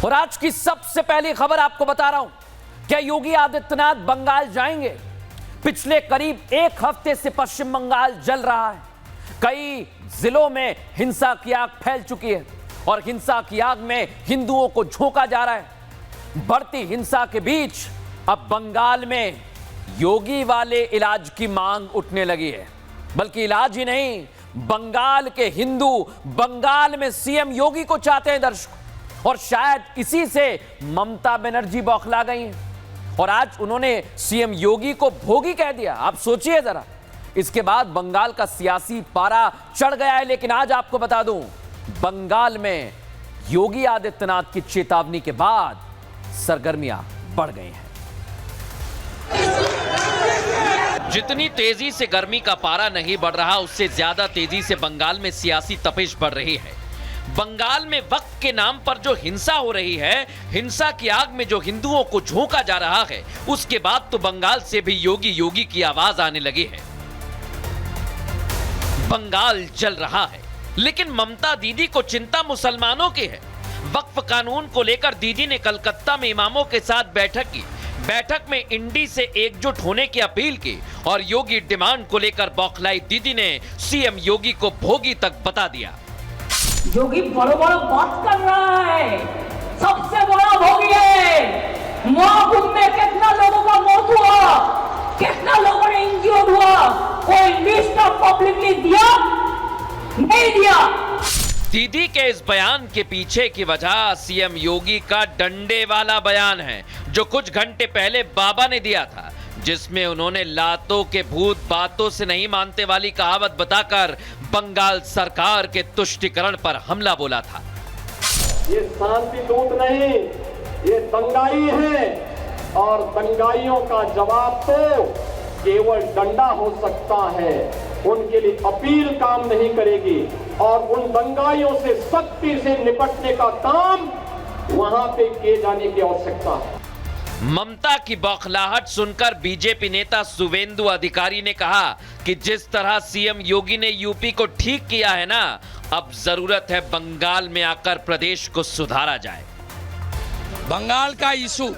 और आज की सबसे पहली खबर आपको बता रहा हूं, क्या योगी आदित्यनाथ बंगाल जाएंगे? पिछले करीब एक हफ्ते से पश्चिम बंगाल जल रहा है। कई जिलों में हिंसा की आग फैल चुकी है और हिंसा की आग में हिंदुओं को झोंका जा रहा है। बढ़ती हिंसा के बीच अब बंगाल में योगी वाले इलाज की मांग उठने लगी है। बल्कि इलाज ही नहीं, बंगाल के हिंदू बंगाल में सीएम योगी को चाहते हैं दर्शकों, और शायद इसी से ममता बनर्जी बौखला गई हैं और आज उन्होंने सीएम योगी को भोगी कह दिया। आप सोचिए जरा, इसके बाद बंगाल का सियासी पारा चढ़ गया है। लेकिन आज आपको बता दूं, बंगाल में योगी आदित्यनाथ की चेतावनी के बाद सरगर्मियां बढ़ गई हैं। जितनी तेजी से गर्मी का पारा नहीं बढ़ रहा, उससे ज्यादा तेजी से बंगाल में सियासी तपिश बढ़ रही है। बंगाल में वक्फ के नाम पर जो हिंसा हो रही है, हिंसा की आग में जो हिंदुओं को झोंका जा रहा है, उसके बाद तो बंगाल से भी योगी योगी की आवाज आने लगी है। बंगाल जल रहा है, लेकिन ममता दीदी को चिंता मुसलमानों की है। वक्फ कानून को लेकर दीदी ने कलकत्ता में इमामों के साथ बैठक की। बैठक में इंडी से एकजुट होने की अपील की और योगी डिमांड को लेकर बौखलाई दीदी ने सीएम योगी को भोगी तक बता दिया। योगी बड़ो बड़ो बात कर रहा है, सबसे बड़ा भोगी है। महाकुंभ में कितना लोगों का मौत हुआ, कितना लोगों ने इंज्योर्ड हुआ, कोई लिस्ट ऑफ पब्लिकली दिया? नहीं दिया। दीदी के इस बयान के पीछे की वजह सीएम योगी का डंडे वाला बयान है, जो कुछ घंटे पहले बाबा ने दिया था, जिसमें उन्होंने लातों के भूत बातों से नहीं मानते वाली कहावत बताकर बंगाल सरकार के तुष्टीकरण पर हमला बोला था। ये शांति दूत नहीं, ये दंगाई है और दंगाइयों का जवाब तो केवल डंडा हो सकता है। उनके लिए अपील काम नहीं करेगी और उन दंगाइयों से सख्ती से निपटने का काम वहां पे किए जाने की आवश्यकता है। ममता की बौखलाहट सुनकर बीजेपी नेता शुवेंदु अधिकारी ने कहा कि जिस तरह सीएम योगी ने यूपी को ठीक किया है ना, अब जरूरत है बंगाल में आकर प्रदेश को सुधारा जाए। बंगाल का इशू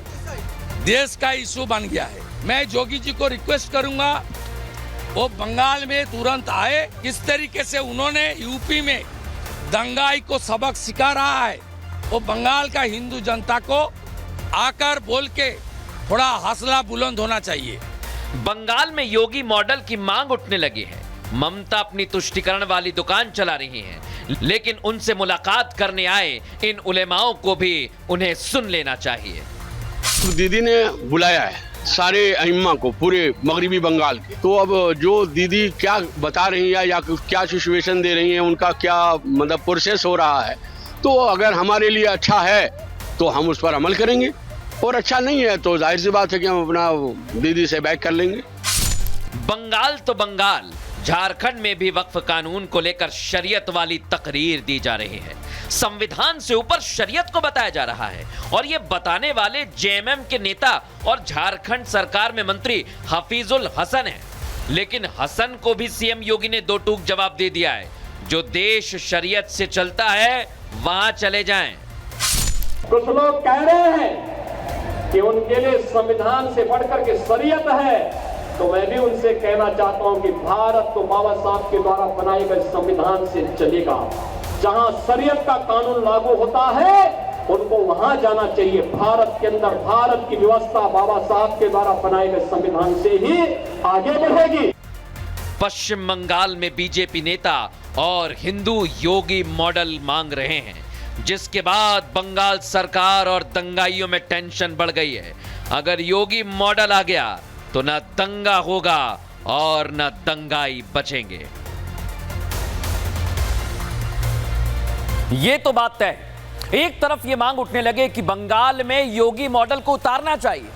देश का इशू बन गया है। मैं योगी जी को रिक्वेस्ट करूंगा, वो बंगाल में तुरंत आए। किस तरीके से उन्होंने यूपी में दंगाई को सबक सिखा रहा है, वो बंगाल का हिंदू जनता को आकर बोल के थोड़ा हौसला बुलंद होना चाहिए। बंगाल में योगी मॉडल की मांग उठने लगी है। ममता अपनी तुष्टीकरण वाली दुकान चला रही हैं, लेकिन उनसे मुलाकात करने आए इन उलेमाओं को भी उन्हें सुन लेना चाहिए। दीदी ने बुलाया है सारे अइम्मा को, पूरे मगरिबी बंगाल के। तो अब जो दीदी क्या बता रही है या क्या सिचुएशन दे रही है, उनका क्या मतलब प्रोसेस हो रहा है, तो अगर हमारे लिए अच्छा है तो हम उस पर अमल करेंगे, और अच्छा नहीं है तो जाहिर सी बात है कि हम अपना दीदी से बैक कर लेंगे। बंगाल तो बंगाल, झारखंड में भी वक्फ कानून को लेकर शरीयत वाली तकरीर दी जा रही है। संविधान से ऊपर शरीयत को बताया जा रहा है और ये बताने वाले जेएमएम के नेता और झारखंड सरकार में मंत्री हफीजुल हसन है। लेकिन हसन को भी सीएम योगी ने दो टूक जवाब दे दिया है, जो देश शरीयत से चलता है वहां चले जाएं। कुछ लोग कह रहे हैं कि उनके लिए संविधान से बढ़कर के शरीयत है, तो मैं भी उनसे कहना चाहता हूं कि भारत तो बाबा साहब के द्वारा बनाए गए संविधान से चलेगा। जहां शरीयत का कानून लागू होता है उनको वहां जाना चाहिए। भारत के अंदर भारत की व्यवस्था बाबा साहब के द्वारा बनाए गए संविधान से ही आगे बढ़ेगी। पश्चिम बंगाल में बीजेपी नेता और हिंदू योगी मॉडल मांग रहे हैं, जिसके बाद बंगाल सरकार और दंगाइयों में टेंशन बढ़ गई है। अगर योगी मॉडल आ गया तो न दंगा होगा और न दंगाई बचेंगे। ये तो बात तय है। एक तरफ ये मांग उठने लगे कि बंगाल में योगी मॉडल को उतारना चाहिए,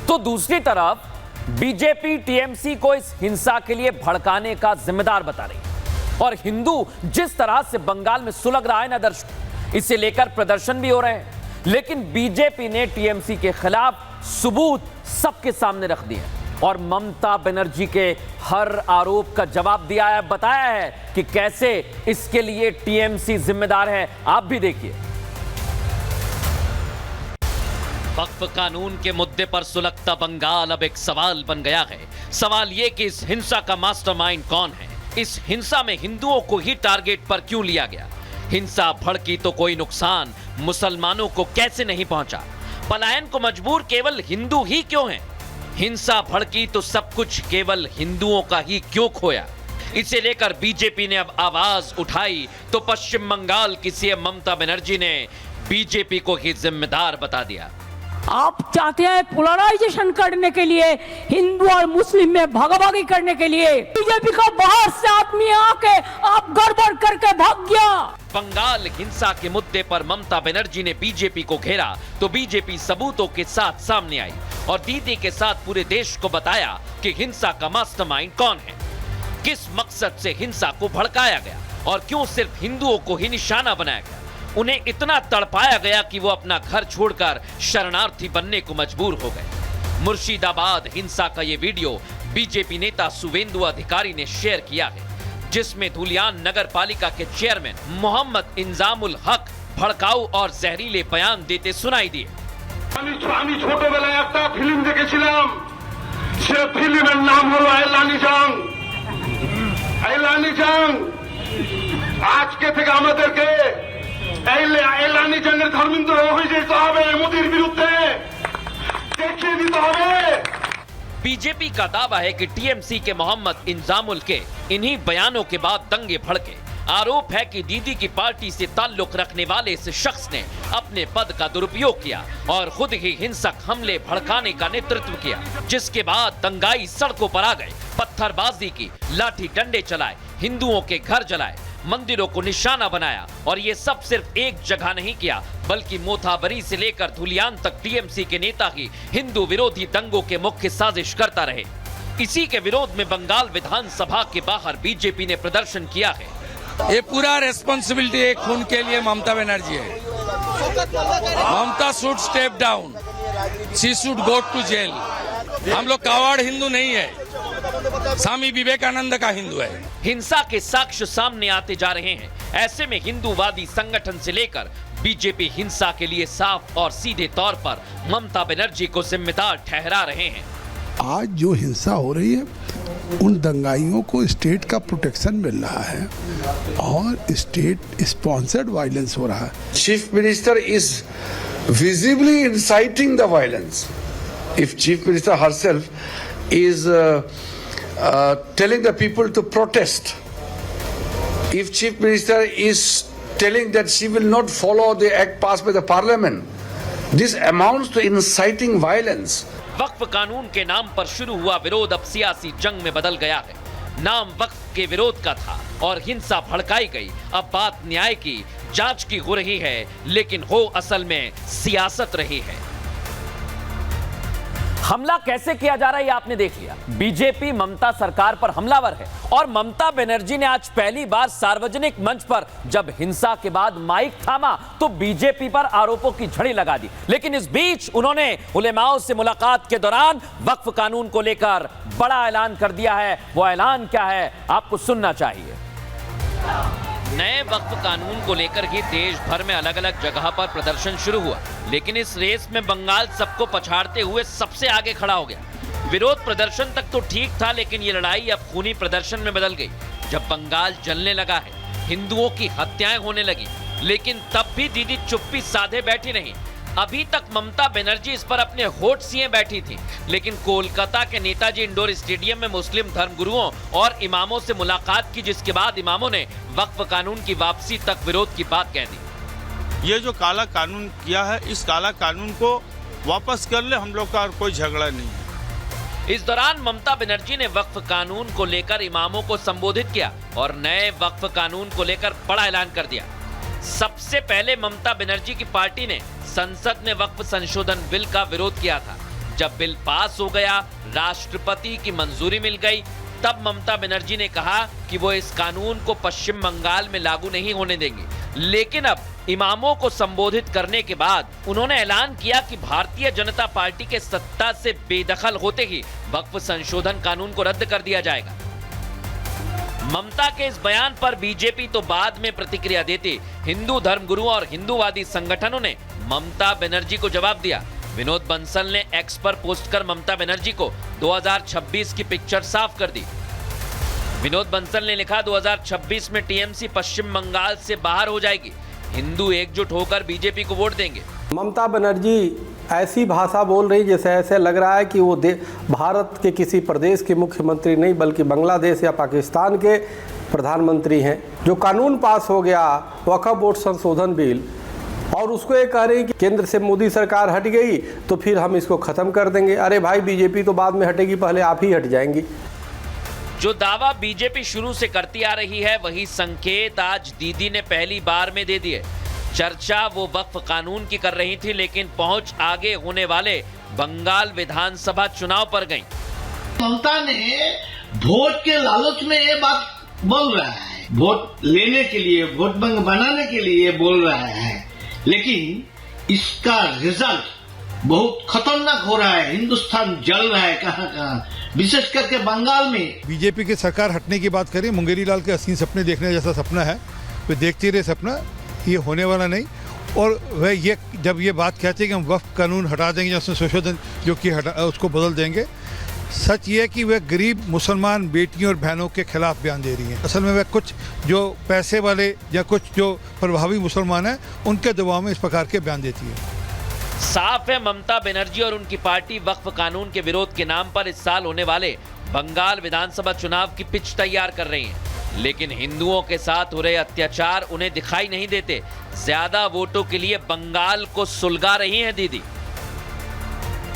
तो दूसरी तरफ बीजेपी टीएमसी को इस हिंसा के लिए भड़काने का जिम्मेदार बता रही है। और हिंदू जिस तरह से बंगाल में सुलग रहा है ना दर्शकों, इसे लेकर प्रदर्शन भी हो रहे हैं। लेकिन बीजेपी ने टीएमसी के खिलाफ सबूत सबके सामने रख दिए और ममता बनर्जी के हर आरोप का जवाब दिया है, बताया है कि कैसे इसके लिए टीएमसी जिम्मेदार है। आप भी देखिए। वक्फ कानून के मुद्दे पर सुलगता बंगाल अब एक सवाल बन गया है। सवाल ये कि इस हिंसा का मास्टरमाइंड कौन है? इस हिंसा में हिंदुओं को ही टारगेट पर क्यों लिया गया? हिंसा भड़की तो कोई नुकसान मुसलमानों को कैसे नहीं पहुंचा? पलायन को मजबूर केवल हिंदू ही क्यों हैं? हिंसा भड़की तो सब कुछ केवल हिंदुओं का ही क्यों खोया? इसे लेकर बीजेपी ने अब आवाज उठाई तो पश्चिम बंगाल की सीएम ममता बनर्जी ने बीजेपी को ही जिम्मेदार बता दिया। आप चाहते हैं पोलराइजेशन करने के लिए, हिंदू और मुस्लिम में भागाभागी करने के लिए। बीजेपी का बाहर से आदमी आके आप गड़बड़ करके भाग गया। बंगाल हिंसा के मुद्दे पर ममता बनर्जी ने बीजेपी को घेरा तो बीजेपी सबूतों के साथ सामने आई और दीदी के साथ पूरे देश को बताया कि हिंसा का मास्टरमाइंड कौन है, किस मकसद से हिंसा को भड़काया गया और क्यों सिर्फ हिंदुओं को ही निशाना बनाया गया। उन्हें इतना तड़पाया गया कि वो अपना घर छोड़कर शरणार्थी बनने को मजबूर हो गए। मुर्शिदाबाद हिंसा का ये वीडियो बीजेपी नेता सुवेंदु अधिकारी ने शेयर किया है, जिसमें धुलियान नगर पालिका के चेयरमैन मोहम्मद इंजामुल हक भड़काऊ और जहरीले बयान देते सुनाई दिए। আমি ছোটবেলায় একটা ফিল্ম দেখেছিলাম, সে ফিল্মের নাম হলো এলানি জাং। এলানি জাং আজকে থেকে আমাদেরকে এলানি জাংয়ের ধর্মেন্দ্র হয়ে যেতে হবে, মোদির বিরুদ্ধে দেখিয়ে দিতে হবে। बीजेपी का दावा है कि टीएमसी के मोहम्मद इंजामुल के इन्हीं बयानों के बाद दंगे भड़के। आरोप है कि दीदी की पार्टी से ताल्लुक रखने वाले इस शख्स ने अपने पद का दुरुपयोग किया और खुद ही हिंसक हमले भड़काने का नेतृत्व किया, जिसके बाद दंगाई सड़कों पर आ गए, पत्थरबाजी की, लाठी डंडे चलाए, हिंदुओं के घर जलाए, मंदिरों को निशाना बनाया और ये सब सिर्फ एक जगह नहीं किया बल्कि मोथाबरी से लेकर धुलियान तक टीएमसी के नेता ही हिंदू विरोधी दंगों के मुख्य साजिश करता रहे। इसी के विरोध में बंगाल विधानसभा के बाहर बीजेपी ने प्रदर्शन किया है। ये पूरा रेस्पॉन्सिबिलिटी एक खून के लिए ममता बनर्जी है। Mamata should step down, she should go to jail. हम लोग कावड़ हिंदू नहीं है, स्वामी विवेकानंद का हिंदू है। हिंसा के साक्ष्य सामने आते जा रहे हैं। ऐसे में हिंदूवादी संगठन से लेकर बीजेपी हिंसा के लिए साफ और सीधे तौर पर ममता बनर्जी को जिम्मेदार ठहरा रहे हैं। आज जो हिंसा हो रही है उन दंगाइयों को स्टेट का प्रोटेक्शन मिल रहा है और स्टेट स्पॉन्सर्ड वायलेंस हो रहा है। Chief Minister is visibly inciting the violence. If Chief Minister herself is telling the people to protest, if Chief Minister is telling that she will not follow the act passed by the Parliament, this amounts to inciting violence. वक्फ कानून के नाम पर शुरू हुआ विरोध अब सियासी जंग में बदल गया है। नाम वक्फ के विरोध का था और हिंसा भड़काई गई। अब बात न्याय की, जांच की हो रही है, लेकिन हो असल में सियासत रही है। हमला कैसे किया जा रहा है ये आपने देख लिया। बीजेपी ममता सरकार पर हमलावर है और ममता बनर्जी ने आज पहली बार सार्वजनिक मंच पर जब हिंसा के बाद माइक थामा तो बीजेपी पर आरोपों की झड़ी लगा दी। लेकिन इस बीच उन्होंने उलेमाओं से मुलाकात के दौरान वक्फ कानून को लेकर बड़ा ऐलान कर दिया है। वो ऐलान क्या है आपको सुनना चाहिए। नए वक्फ कानून को लेकर ही देश भर में अलग अलग जगह पर प्रदर्शन शुरू हुआ, लेकिन इस रेस में बंगाल सबको पछाड़ते हुए सबसे आगे खड़ा हो गया। विरोध प्रदर्शन तक तो ठीक था, लेकिन ये लड़ाई अब खूनी प्रदर्शन में बदल गई। जब बंगाल जलने लगा है, हिंदुओं की हत्याएं होने लगी, लेकिन तब भी दीदी चुप्पी साधे बैठी नहीं। अभी तक ममता बनर्जी इस पर अपने होठ सिए बैठी थी, लेकिन कोलकाता के नेताजी इंडोर स्टेडियम में मुस्लिम धर्मगुरुओं और इमामों से मुलाकात की, जिसके बाद इमामों ने वक्फ कानून की वापसी तक विरोध की बात कह दी। ये जो काला कानून किया है, इस काला कानून को वापस कर ले, हम लोग का कोई झगड़ा नहीं है। इस दौरान ममता बनर्जी ने वक्फ कानून को लेकर इमामों को संबोधित किया और नए वक्फ कानून को लेकर बड़ा ऐलान कर दिया। सबसे पहले ममता बनर्जी की पार्टी ने संसद में वक्फ संशोधन बिल का विरोध किया था। जब बिल पास हो गया, राष्ट्रपति की मंजूरी मिल गई, तब ममता बनर्जी ने कहा कि वो इस कानून को पश्चिम बंगाल में लागू नहीं होने देंगे। लेकिन अब इमामों को संबोधित करने के बाद उन्होंने ऐलान किया कि भारतीय जनता पार्टी के सत्ता से बेदखल होते ही वक्फ संशोधन कानून को रद्द कर दिया जाएगा। ममता के इस बयान पर बीजेपी तो बाद में प्रतिक्रिया देती, हिंदू धर्मगुरुओं और हिंदूवादी संगठनों ने ममता बनर्जी को जवाब दिया। विनोद बंसल ने एक्स पर पोस्ट कर ममता बनर्जी को 2026 की पिक्चर साफ कर दी। विनोद बंसल ने लिखा, 2026 में टीएमसी पश्चिम बंगाल से बाहर हो जाएगी, हिंदू एकजुट होकर बीजेपी को वोट देंगे। ममता बनर्जी ऐसी भाषा बोल रही जैसे ऐसे लग रहा है कि वो भारत के किसी प्रदेश के मुख्यमंत्री नहीं बल्कि बांग्लादेश या पाकिस्तान के प्रधानमंत्री हैं। जो कानून पास हो गया वक्फ बोर्ड संशोधन बिल, और उसको ये कह रही कि केंद्र से मोदी सरकार हट गई तो फिर हम इसको ख़त्म कर देंगे। अरे भाई, बीजेपी तो बाद में हटेगी, पहले आप ही हट जाएंगी। जो दावा बीजेपी शुरू से करती आ रही है वही संकेत आज दीदी ने पहली बार में दे दिए। चर्चा वो वक्फ कानून की कर रही थी, लेकिन पहुंच आगे होने वाले बंगाल विधानसभा चुनाव पर गई। ममता ने वोट के लालच में ये बात बोल रहा है, वोट लेने के लिए, वोट बैंक बनाने के लिए बोल रहा है, लेकिन इसका रिजल्ट बहुत खतरनाक हो रहा है। हिंदुस्तान जल रहा है कहां कहां, विशेष करके बंगाल में। बीजेपी की सरकार हटने की बात करें, मुंगेरी लाल के हसीन सपने देखने जैसा सपना है, वे देखते रहे सपना, ये होने वाला नहीं। और वह ये जब ये बात कहते हैं कि हम वक्फ कानून हटा देंगे या उसमें संशोधन जो कि उसको बदल देंगे, सच ये है कि वह गरीब मुसलमान बेटियों और बहनों के खिलाफ बयान दे रही हैं। असल में वह कुछ जो पैसे वाले या कुछ जो प्रभावी मुसलमान हैं उनके दबाव में इस प्रकार के बयान देती है। साफ है, ममता बनर्जी और उनकी पार्टी वक्फ कानून के विरोध के नाम पर इस साल होने वाले बंगाल विधानसभा चुनाव की पिच तैयार कर रही हैं। लेकिन हिंदुओं के साथ हो रहे अत्याचार उन्हें दिखाई नहीं देते। ज्यादा वोटों के लिए बंगाल को सुलगा रही हैं दीदी।